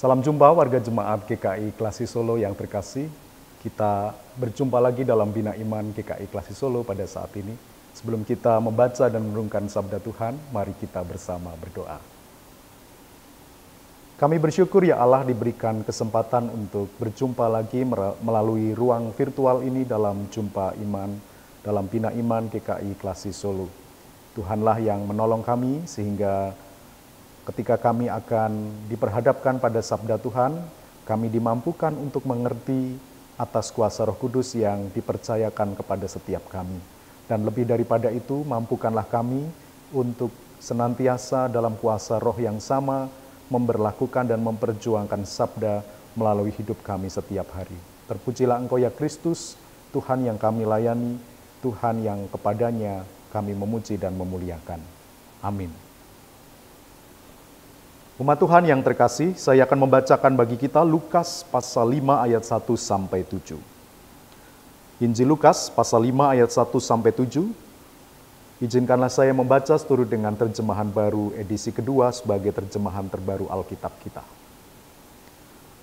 Salam jumpa warga jemaat GKI Klasi Solo yang terkasih. Kita berjumpa lagi dalam Bina Iman GKI Klasi Solo pada saat ini. Sebelum kita membaca dan merenungkan sabda Tuhan, mari kita bersama berdoa. Kami bersyukur ya Allah diberikan kesempatan untuk berjumpa lagi melalui ruang virtual ini dalam Jumpa Iman, dalam Bina Iman GKI Klasi Solo. Tuhanlah yang menolong kami sehingga ketika kami akan diperhadapkan pada sabda Tuhan, kami dimampukan untuk mengerti atas kuasa Roh Kudus yang dipercayakan kepada setiap kami. Dan lebih daripada itu, mampukanlah kami untuk senantiasa dalam kuasa Roh yang sama, memberlakukan dan memperjuangkan sabda melalui hidup kami setiap hari. Terpujilah Engkau ya Kristus, Tuhan yang kami layani, Tuhan yang kepadanya kami memuji dan memuliakan. Amin. Umat Tuhan yang terkasih, saya akan membacakan bagi kita Lukas pasal 5 ayat 1 sampai 7. Injil Lukas pasal 5 ayat 1 sampai 7. Izinkanlah saya membaca seturut dengan terjemahan baru edisi kedua sebagai terjemahan terbaru Alkitab kita.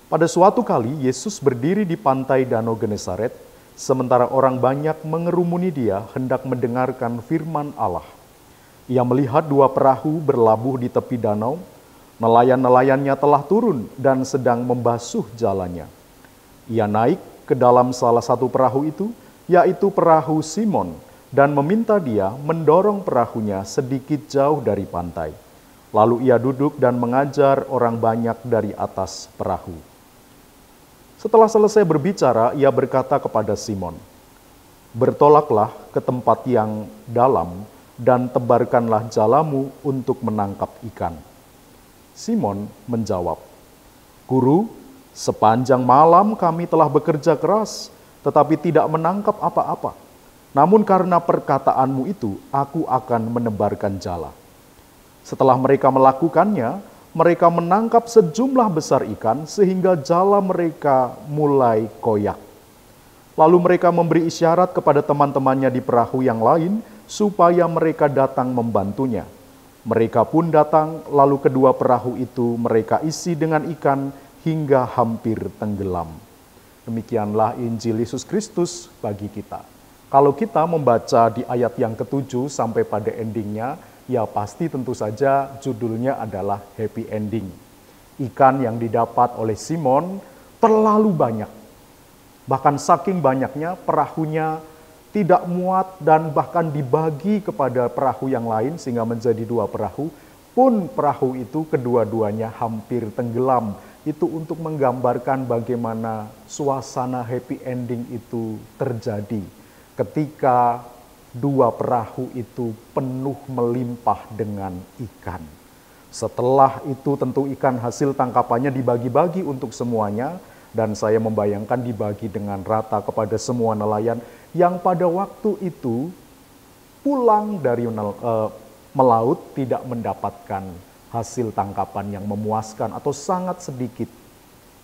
Pada suatu kali Yesus berdiri di pantai Danau Genesaret, sementara orang banyak mengerumuni dia hendak mendengarkan firman Allah. Ia melihat dua perahu berlabuh di tepi danau. Nelayan-nelayannya telah turun dan sedang membasuh jalannya. Ia naik ke dalam salah satu perahu itu, yaitu perahu Simon, dan meminta dia mendorong perahunya sedikit jauh dari pantai. Lalu ia duduk dan mengajar orang banyak dari atas perahu. Setelah selesai berbicara, ia berkata kepada Simon, "Bertolaklah ke tempat yang dalam dan tebarkanlah jalamu untuk menangkap ikan." Simon menjawab, "Guru, sepanjang malam kami telah bekerja keras, tetapi tidak menangkap apa-apa. Namun karena perkataanmu itu, aku akan menebarkan jala." Setelah mereka melakukannya, mereka menangkap sejumlah besar ikan sehingga jala mereka mulai koyak. Lalu mereka memberi isyarat kepada teman-temannya di perahu yang lain supaya mereka datang membantunya. Mereka pun datang, lalu kedua perahu itu mereka isi dengan ikan hingga hampir tenggelam. Demikianlah Injil Yesus Kristus bagi kita. Kalau kita membaca di ayat yang ke-7 sampai pada endingnya, ya pasti tentu saja judulnya adalah happy ending. Ikan yang didapat oleh Simon terlalu banyak. Bahkan saking banyaknya perahunya tidak muat dan bahkan dibagi kepada perahu yang lain sehingga menjadi dua perahu. Pun perahu itu kedua-duanya hampir tenggelam. Itu untuk menggambarkan bagaimana suasana happy ending itu terjadi ketika dua perahu itu penuh melimpah dengan ikan. Setelah itu tentu ikan hasil tangkapannya dibagi-bagi untuk semuanya, dan saya membayangkan dibagi dengan rata kepada semua nelayan yang pada waktu itu pulang dari melaut tidak mendapatkan hasil tangkapan yang memuaskan atau sangat sedikit.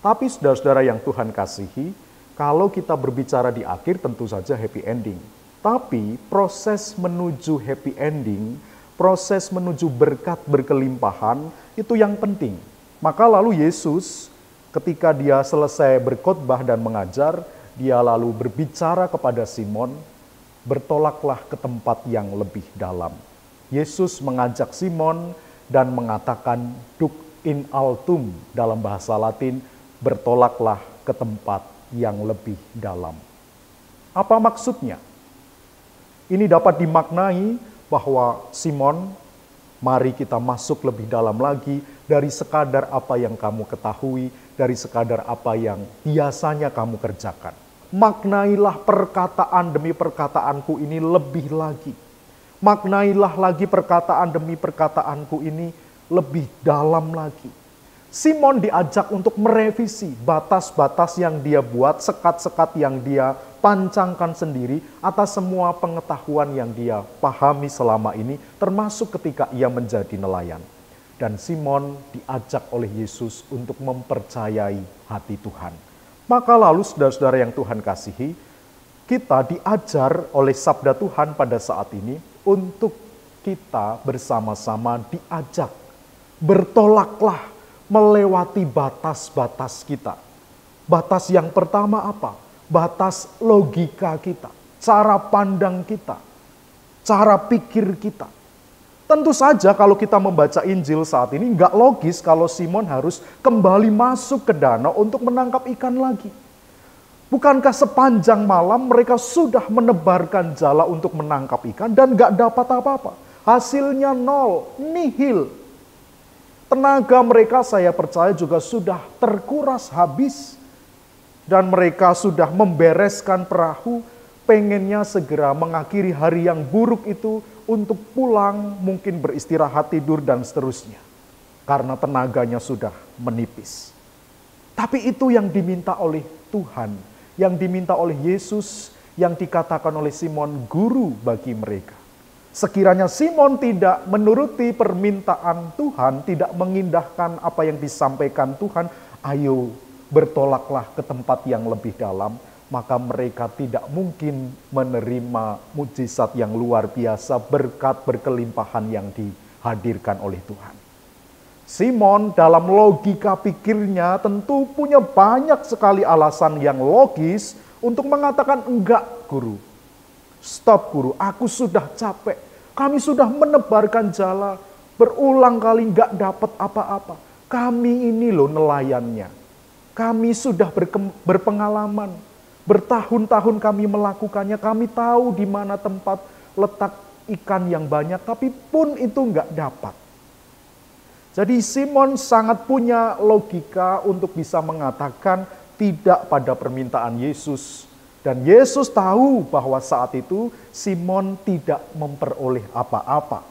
Tapi saudara-saudara yang Tuhan kasihi, kalau kita berbicara di akhir tentu saja happy ending. Tapi proses menuju happy ending, proses menuju berkat berkelimpahan itu yang penting. Maka lalu Yesus ketika dia selesai berkhotbah dan mengajar, dia lalu berbicara kepada Simon, "Bertolaklah ke tempat yang lebih dalam." Yesus mengajak Simon dan mengatakan "Duc in altum" dalam bahasa Latin, bertolaklah ke tempat yang lebih dalam. Apa maksudnya? Ini dapat dimaknai bahwa Simon, mari kita masuk lebih dalam lagi dari sekadar apa yang kamu ketahui, dari sekadar apa yang biasanya kamu kerjakan. Maknailah perkataan demi perkataanku ini lebih lagi. Maknailah lagi perkataan demi perkataanku ini lebih dalam lagi. Simon diajak untuk merevisi batas-batas yang dia buat, sekat-sekat yang dia pancangkan sendiri atas semua pengetahuan yang dia pahami selama ini, termasuk ketika ia menjadi nelayan. Dan Simon diajak oleh Yesus untuk mempercayai hati Tuhan. Maka lalu saudara-saudara yang Tuhan kasihi, kita diajar oleh sabda Tuhan pada saat ini untuk kita bersama-sama diajak. Bertolaklah, melewati batas-batas kita. Batas yang pertama apa? Batas logika kita, cara pandang kita, cara pikir kita. Tentu saja kalau kita membaca Injil saat ini nggak logis kalau Simon harus kembali masuk ke danau untuk menangkap ikan lagi. Bukankah sepanjang malam mereka sudah menebarkan jala untuk menangkap ikan dan gak dapat apa-apa? Hasilnya nol, nihil. Tenaga mereka saya percaya juga sudah terkuras habis. Dan mereka sudah membereskan perahu, pengennya segera mengakhiri hari yang buruk itu untuk pulang, mungkin beristirahat, tidur, dan seterusnya. Karena tenaganya sudah menipis. Tapi itu yang diminta oleh Tuhan, yang diminta oleh Yesus, yang dikatakan oleh Simon guru bagi mereka. Sekiranya Simon tidak menuruti permintaan Tuhan, tidak mengindahkan apa yang disampaikan Tuhan, ayo bertolaklah ke tempat yang lebih dalam, maka mereka tidak mungkin menerima mujizat yang luar biasa, berkat berkelimpahan yang dihadirkan oleh Tuhan. Simon dalam logika pikirnya tentu punya banyak sekali alasan yang logis untuk mengatakan, enggak guru, stop guru, aku sudah capek, kami sudah menebarkan jala, berulang kali enggak dapat apa-apa. Kami ini loh nelayannya, kami sudah berpengalaman, bertahun-tahun kami melakukannya, kami tahu di mana tempat letak ikan yang banyak, tapi pun itu enggak dapat. Jadi Simon sangat punya logika untuk bisa mengatakan tidak pada permintaan Yesus. Dan Yesus tahu bahwa saat itu Simon tidak memperoleh apa-apa.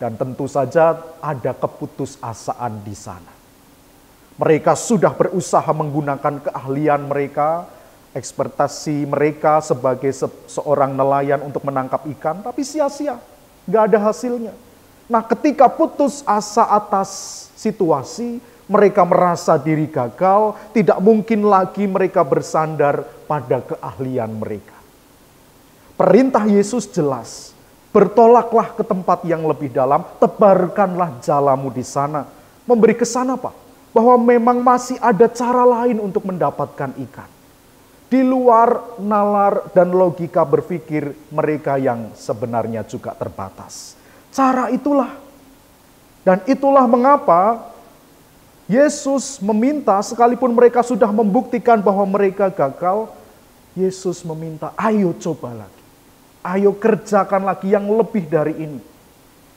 Dan tentu saja ada keputusasaan di sana. Mereka sudah berusaha menggunakan keahlian mereka, ekspertasi mereka sebagai seorang nelayan untuk menangkap ikan, tapi sia-sia, nggak ada hasilnya. Nah, ketika putus asa atas situasi, mereka merasa diri gagal, tidak mungkin lagi mereka bersandar pada keahlian mereka. Perintah Yesus jelas, bertolaklah ke tempat yang lebih dalam, tebarkanlah jalamu di sana. Memberi kesan apa? Bahwa memang masih ada cara lain untuk mendapatkan ikan. Di luar nalar dan logika berpikir mereka yang sebenarnya juga terbatas. Cara itulah. Dan itulah mengapa Yesus meminta, sekalipun mereka sudah membuktikan bahwa mereka gagal, Yesus meminta, ayo coba lagi. Ayo kerjakan lagi yang lebih dari ini.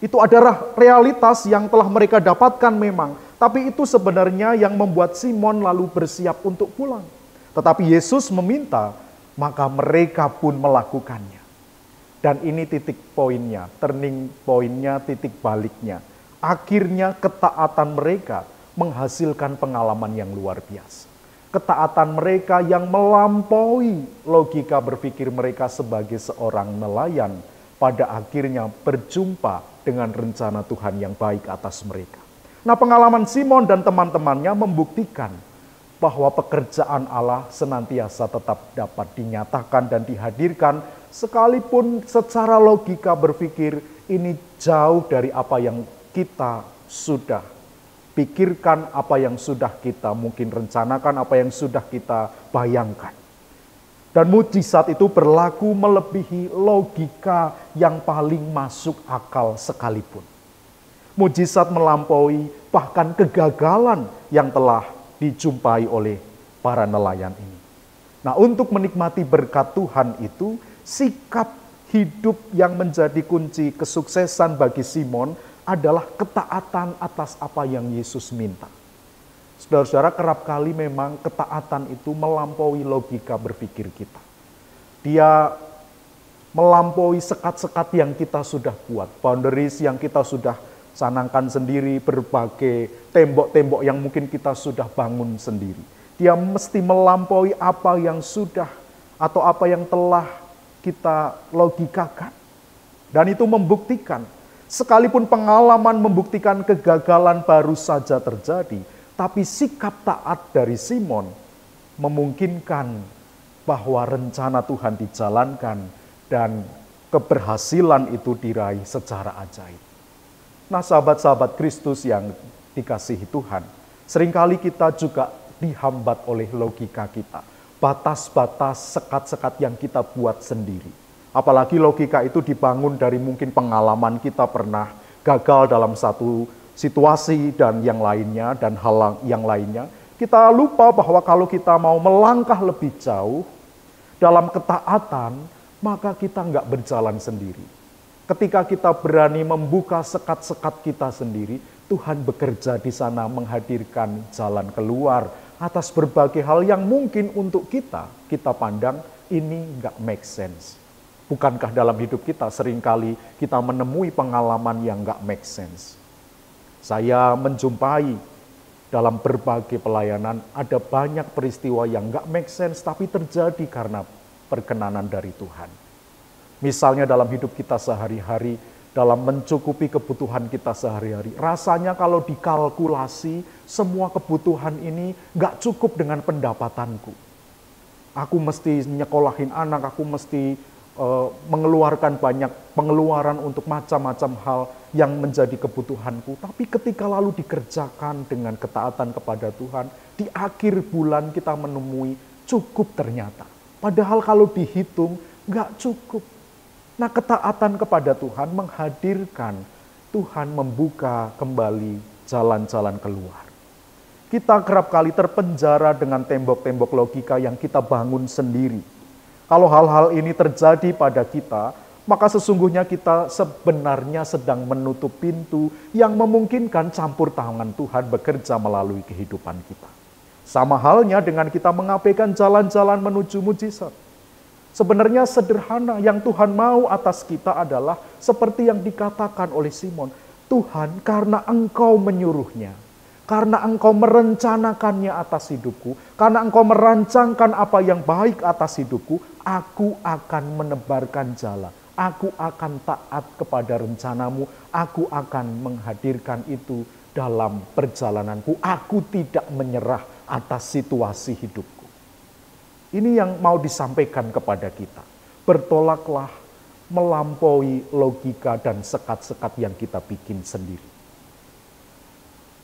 Itu adalah realitas yang telah mereka dapatkan memang. Tapi itu sebenarnya yang membuat Simon lalu bersiap untuk pulang. Tetapi Yesus meminta, maka mereka pun melakukannya. Dan ini titik poinnya, turning poinnya, titik baliknya. Akhirnya ketaatan mereka menghasilkan pengalaman yang luar biasa. Ketaatan mereka yang melampaui logika berpikir mereka sebagai seorang nelayan, pada akhirnya berjumpa dengan rencana Tuhan yang baik atas mereka. Nah, pengalaman Simon dan teman-temannya membuktikan bahwa pekerjaan Allah senantiasa tetap dapat dinyatakan dan dihadirkan, sekalipun secara logika berpikir ini jauh dari apa yang kita sudah pikirkan, apa yang sudah kita mungkin rencanakan, apa yang sudah kita bayangkan. Dan mujizat itu berlaku melebihi logika yang paling masuk akal sekalipun. Mujizat melampaui bahkan kegagalan yang telah dijumpai oleh para nelayan ini. Nah, untuk menikmati berkat Tuhan itu, sikap hidup yang menjadi kunci kesuksesan bagi Simon adalah ketaatan atas apa yang Yesus minta. Saudara-saudara, kerap kali memang ketaatan itu melampaui logika berpikir kita. Dia melampaui sekat-sekat yang kita sudah buat, boundaries yang kita sudah canangkan sendiri, berbagai tembok-tembok yang mungkin kita sudah bangun sendiri. Dia mesti melampaui apa yang sudah atau apa yang telah kita logikakan. Dan itu membuktikan, sekalipun pengalaman membuktikan kegagalan baru saja terjadi, tapi sikap taat dari Simon memungkinkan bahwa rencana Tuhan dijalankan dan keberhasilan itu diraih secara ajaib. Nah, sahabat-sahabat Kristus yang dikasihi Tuhan, seringkali kita juga dihambat oleh logika kita. Batas-batas, sekat-sekat yang kita buat sendiri. Apalagi logika itu dibangun dari mungkin pengalaman kita pernah gagal dalam satu situasi dan yang lainnya, dan hal yang lainnya. Kita lupa bahwa kalau kita mau melangkah lebih jauh dalam ketaatan, maka kita nggak berjalan sendiri. Ketika kita berani membuka sekat-sekat kita sendiri, Tuhan bekerja di sana menghadirkan jalan keluar atas berbagai hal yang mungkin untuk kita pandang ini nggak make sense. Bukankah dalam hidup kita seringkali kita menemui pengalaman yang nggak make sense? Saya menjumpai dalam berbagai pelayanan ada banyak peristiwa yang nggak make sense tapi terjadi karena perkenanan dari Tuhan. Misalnya dalam hidup kita sehari-hari, dalam mencukupi kebutuhan kita sehari-hari. Rasanya kalau dikalkulasi, semua kebutuhan ini nggak cukup dengan pendapatanku. Aku mesti nyekolahin anak, aku mesti mengeluarkan banyak pengeluaran untuk macam-macam hal yang menjadi kebutuhanku. Tapi ketika lalu dikerjakan dengan ketaatan kepada Tuhan, di akhir bulan kita menemui cukup ternyata. Padahal kalau dihitung nggak cukup. Nah, ketaatan kepada Tuhan menghadirkan Tuhan membuka kembali jalan-jalan keluar. Kita kerap kali terpenjara dengan tembok-tembok logika yang kita bangun sendiri. Kalau hal-hal ini terjadi pada kita, maka sesungguhnya kita sebenarnya sedang menutup pintu yang memungkinkan campur tangan Tuhan bekerja melalui kehidupan kita. Sama halnya dengan kita mengabaikan jalan-jalan menuju mujizat. Sebenarnya sederhana, yang Tuhan mau atas kita adalah seperti yang dikatakan oleh Simon. Tuhan, karena Engkau menyuruhnya, karena Engkau merencanakannya atas hidupku, karena Engkau merancangkan apa yang baik atas hidupku, aku akan menebarkan jala, aku akan taat kepada rencanamu, aku akan menghadirkan itu dalam perjalananku, aku tidak menyerah atas situasi hidupku. Ini yang mau disampaikan kepada kita. Bertolaklah melampaui logika dan sekat-sekat yang kita bikin sendiri.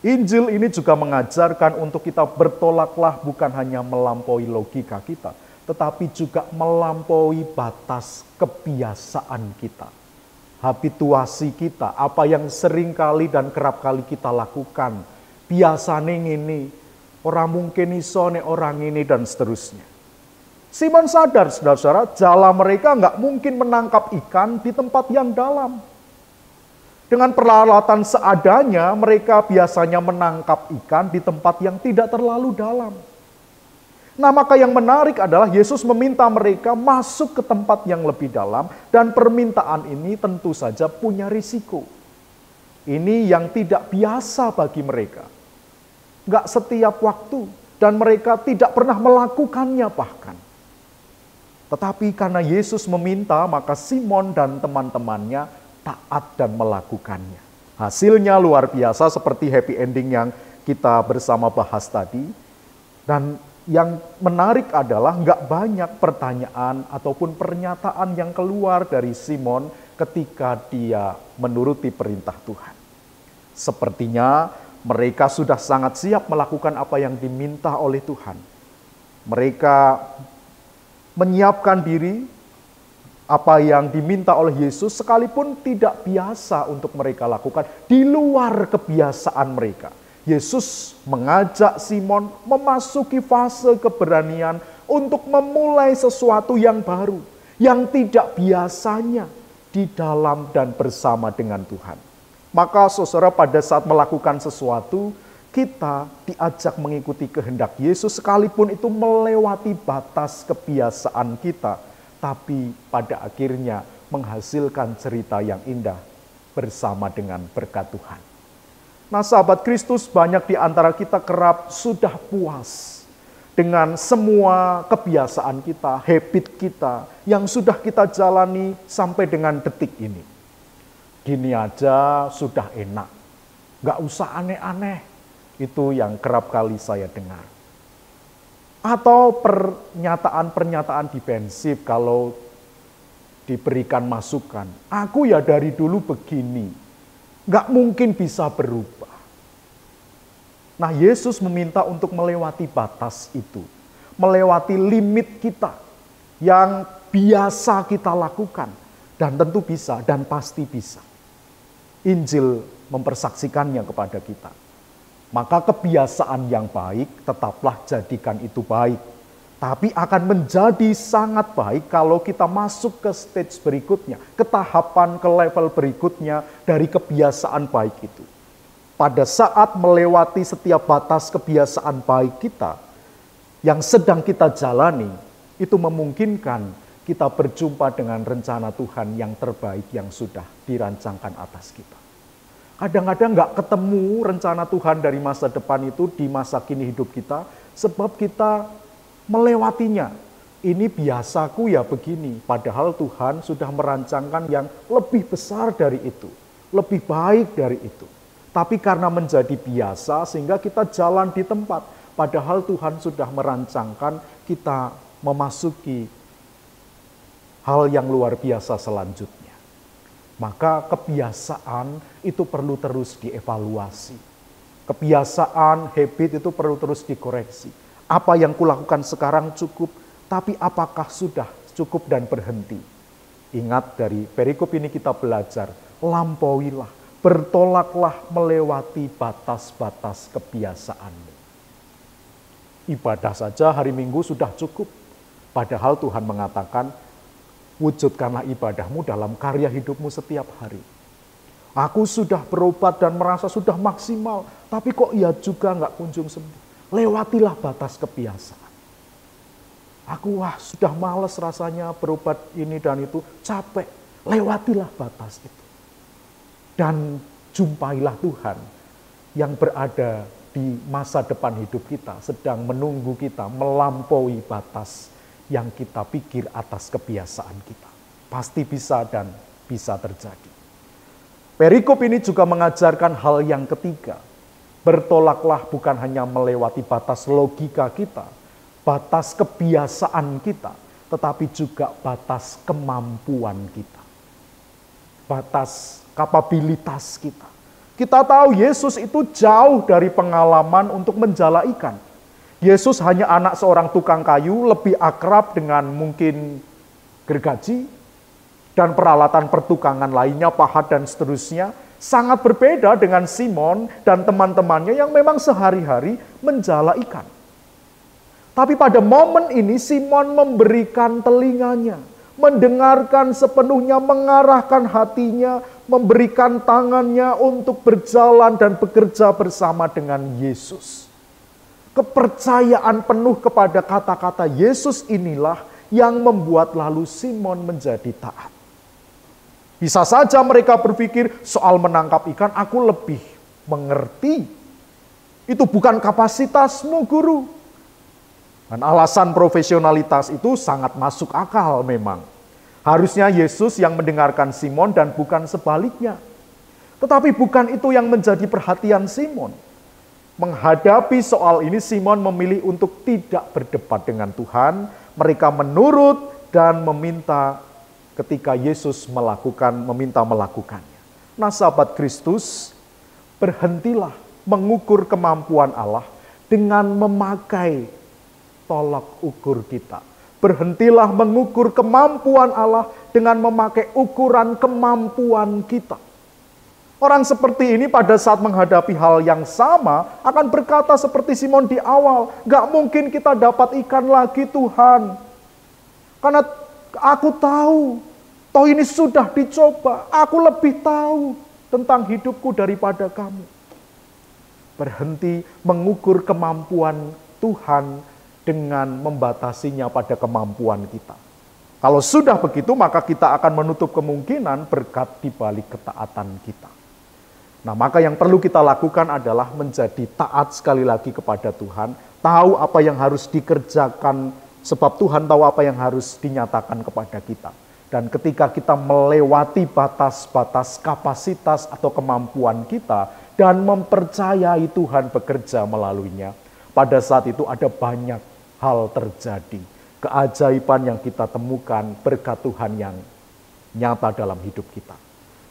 Injil ini juga mengajarkan untuk kita bertolaklah bukan hanya melampaui logika kita, tetapi juga melampaui batas kebiasaan kita. Habituasi kita, apa yang sering kali dan kerap kali kita lakukan. Biasanya ini, orang mungkin iso nek orang ini dan seterusnya. Simon sadar, saudara-saudara, jala mereka nggak mungkin menangkap ikan di tempat yang dalam. Dengan peralatan seadanya, mereka biasanya menangkap ikan di tempat yang tidak terlalu dalam. Nah, maka yang menarik adalah Yesus meminta mereka masuk ke tempat yang lebih dalam, dan permintaan ini tentu saja punya risiko. Ini yang tidak biasa bagi mereka. Nggak setiap waktu, dan mereka tidak pernah melakukannya bahkan. Tetapi karena Yesus meminta, maka Simon dan teman-temannya taat dan melakukannya. Hasilnya luar biasa seperti happy ending yang kita bersama bahas tadi. Dan yang menarik adalah nggak banyak pertanyaan ataupun pernyataan yang keluar dari Simon ketika dia menuruti perintah Tuhan. Sepertinya mereka sudah sangat siap melakukan apa yang diminta oleh Tuhan. Mereka menyiapkan diri, apa yang diminta oleh Yesus sekalipun tidak biasa untuk mereka lakukan, di luar kebiasaan mereka. Yesus mengajak Simon memasuki fase keberanian untuk memulai sesuatu yang baru, yang tidak biasanya di dalam dan bersama dengan Tuhan. Maka saudara, pada saat melakukan sesuatu, kita diajak mengikuti kehendak Yesus sekalipun itu melewati batas kebiasaan kita, tapi pada akhirnya menghasilkan cerita yang indah bersama dengan berkat Tuhan. Nah, sahabat Kristus, banyak di antara kita kerap sudah puas dengan semua kebiasaan kita, habit kita yang sudah kita jalani sampai dengan detik ini. Gini aja sudah enak, gak usah aneh-aneh. Itu yang kerap kali saya dengar. Atau pernyataan-pernyataan defensif kalau diberikan masukan. Aku ya dari dulu begini, gak mungkin bisa berubah. Nah, Yesus meminta untuk melewati batas itu, melewati limit kita yang biasa kita lakukan, dan tentu bisa dan pasti bisa. Injil mempersaksikannya kepada kita. Maka kebiasaan yang baik tetaplah jadikan itu baik. Tapi akan menjadi sangat baik kalau kita masuk ke stage berikutnya, ke tahapan, ke level berikutnya dari kebiasaan baik itu. Pada saat melewati setiap batas kebiasaan baik kita yang sedang kita jalani, itu memungkinkan kita berjumpa dengan rencana Tuhan yang terbaik yang sudah dirancangkan atas kita. Kadang-kadang nggak ketemu rencana Tuhan dari masa depan itu di masa kini hidup kita, sebab kita melewatinya. Ini biasaku ya begini, padahal Tuhan sudah merancangkan yang lebih besar dari itu, lebih baik dari itu. Tapi karena menjadi biasa sehingga kita jalan di tempat, padahal Tuhan sudah merancangkan kita memasuki hal yang luar biasa selanjutnya. Maka kebiasaan itu perlu terus dievaluasi. Kebiasaan, habit itu perlu terus dikoreksi. Apa yang kulakukan sekarang cukup, tapi apakah sudah cukup dan berhenti? Ingat dari perikop ini kita belajar, lampauilah, bertolaklah melewati batas-batas kebiasaanmu. Ibadah saja hari Minggu sudah cukup. Padahal Tuhan mengatakan, wujudkanlah ibadahmu dalam karya hidupmu setiap hari. Aku sudah berobat dan merasa sudah maksimal, tapi kok ia juga nggak kunjung sembuh. Lewatilah batas kebiasaan. Aku sudah males rasanya berobat ini dan itu, capek. Lewatilah batas itu. Dan jumpailah Tuhan yang berada di masa depan hidup kita, sedang menunggu kita melampaui batas yang kita pikir atas kebiasaan kita. Pasti bisa dan bisa terjadi. Perikop ini juga mengajarkan hal yang ketiga. Bertolaklah bukan hanya melewati batas logika kita, batas kebiasaan kita, tetapi juga batas kemampuan kita. Batas kapabilitas kita. Kita tahu Yesus itu jauh dari pengalaman untuk menjala ikan. Yesus hanya anak seorang tukang kayu, lebih akrab dengan mungkin gergaji dan peralatan pertukangan lainnya, pahat dan seterusnya. Sangat berbeda dengan Simon dan teman-temannya yang memang sehari-hari menjala ikan. Tapi pada momen ini Simon memberikan telinganya, mendengarkan sepenuhnya, mengarahkan hatinya, memberikan tangannya untuk berjalan dan bekerja bersama dengan Yesus. Kepercayaan penuh kepada kata-kata Yesus inilah yang membuat lalu Simon menjadi taat. Bisa saja mereka berpikir soal menangkap ikan, aku lebih mengerti. Itu bukan kapasitasmu, guru. Dan alasan profesionalitas itu sangat masuk akal memang. Harusnya Yesus yang mendengarkan Simon dan bukan sebaliknya. Tetapi bukan itu yang menjadi perhatian Simon. Menghadapi soal ini, Simon memilih untuk tidak berdebat dengan Tuhan. Mereka menurut dan meminta ketika Yesus meminta melakukannya. Nah, sahabat Kristus, berhentilah mengukur kemampuan Allah dengan memakai tolak ukur kita. Berhentilah mengukur kemampuan Allah dengan memakai ukuran kemampuan kita. Orang seperti ini pada saat menghadapi hal yang sama akan berkata seperti Simon di awal, gak mungkin kita dapat ikan lagi Tuhan. Karena aku tahu, toh ini sudah dicoba, aku lebih tahu tentang hidupku daripada kamu. Berhenti mengukur kemampuan Tuhan dengan membatasinya pada kemampuan kita. Kalau sudah begitu, maka kita akan menutup kemungkinan berkat di balik ketaatan kita. Nah, maka yang perlu kita lakukan adalah menjadi taat sekali lagi kepada Tuhan, tahu apa yang harus dikerjakan, sebab Tuhan tahu apa yang harus dinyatakan kepada kita. Dan ketika kita melewati batas-batas kapasitas atau kemampuan kita, dan mempercayai Tuhan bekerja melaluinya, pada saat itu ada banyak hal terjadi. Keajaiban yang kita temukan berkat Tuhan yang nyata dalam hidup kita.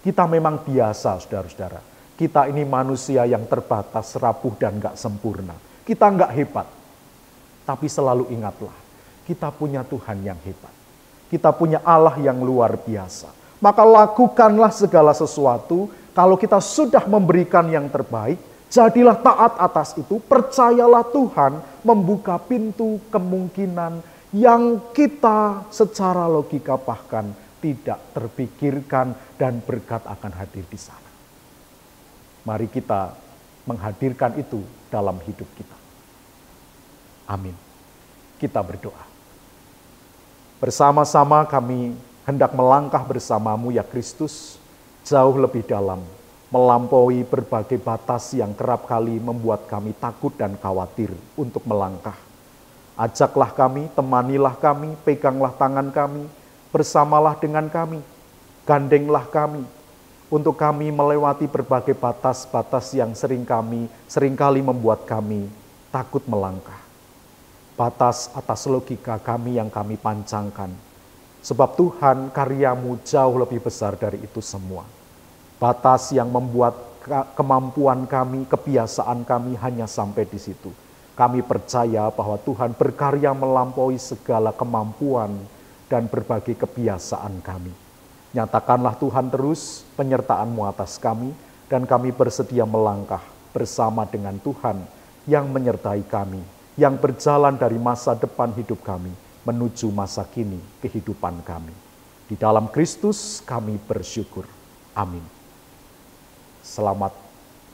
Kita memang biasa, saudara-saudara. Kita ini manusia yang terbatas, rapuh dan gak sempurna. Kita gak hebat. Tapi selalu ingatlah, kita punya Tuhan yang hebat. Kita punya Allah yang luar biasa. Maka lakukanlah segala sesuatu. Kalau kita sudah memberikan yang terbaik, jadilah taat atas itu. Percayalah Tuhan membuka pintu kemungkinan yang kita secara logika bahkan tidak terpikirkan, dan berkat akan hadir di sana. Mari kita menghadirkan itu dalam hidup kita. Amin. Kita berdoa. Bersama-sama kami hendak melangkah bersamamu ya Kristus, jauh lebih dalam, melampaui berbagai batas yang kerap kali membuat kami takut dan khawatir untuk melangkah. Ajaklah kami, temanilah kami, peganglah tangan kami, bersamalah dengan kami, gandenglah kami, untuk kami melewati berbagai batas-batas yang seringkali membuat kami takut melangkah. Batas atas logika kami yang kami pancangkan. Sebab Tuhan, karyamu jauh lebih besar dari itu semua. Batas yang membuat kemampuan kami, kebiasaan kami hanya sampai di situ. Kami percaya bahwa Tuhan berkarya melampaui segala kemampuan dan berbagai kebiasaan kami. Nyatakanlah Tuhan terus penyertaan-Mu atas kami, dan kami bersedia melangkah bersama dengan Tuhan yang menyertai kami, yang berjalan dari masa depan hidup kami menuju masa kini kehidupan kami. Di dalam Kristus kami bersyukur. Amin. Selamat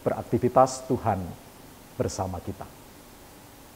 beraktivitas, Tuhan bersama kita.